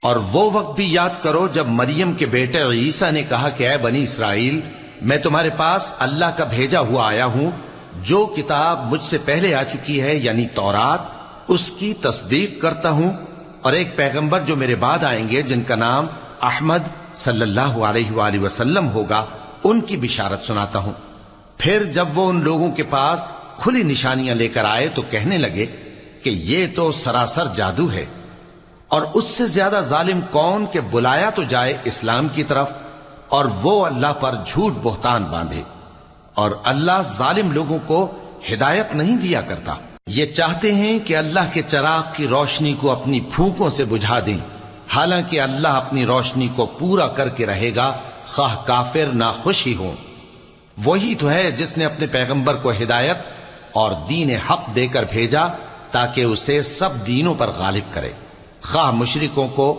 اور وہ وقت بھی یاد کرو جب مریم کے بیٹے عیسیٰ نے کہا کہ اے بنی اسرائیل، میں تمہارے پاس اللہ کا بھیجا ہوا آیا ہوں، جو کتاب مجھ سے پہلے آ چکی ہے یعنی تورات، اس کی تصدیق کرتا ہوں، اور ایک پیغمبر جو میرے بعد آئیں گے جن کا نام احمد صلی اللہ علیہ وآلہ وسلم ہوگا، ان کی بشارت سناتا ہوں۔ پھر جب وہ ان لوگوں کے پاس کھلی نشانیاں لے کر آئے تو کہنے لگے کہ یہ تو سراسر جادو ہے، اور اس سے زیادہ ظالم کون کہ بلایا تو جائے اسلام کی طرف اور وہ اللہ پر جھوٹ بہتان باندھے، اور اللہ ظالم لوگوں کو ہدایت نہیں دیا کرتا۔ یہ چاہتے ہیں کہ اللہ کے چراغ کی روشنی کو اپنی پھونکوں سے بجھا دیں، حالانکہ اللہ اپنی روشنی کو پورا کر کے رہے گا، خواہ کافر ناخوش ہی ہوں۔ وہی تو ہے جس نے اپنے پیغمبر کو ہدایت اور دین حق دے کر بھیجا تاکہ اسے سب دینوں پر غالب کرے، خواہ مشرکوں کو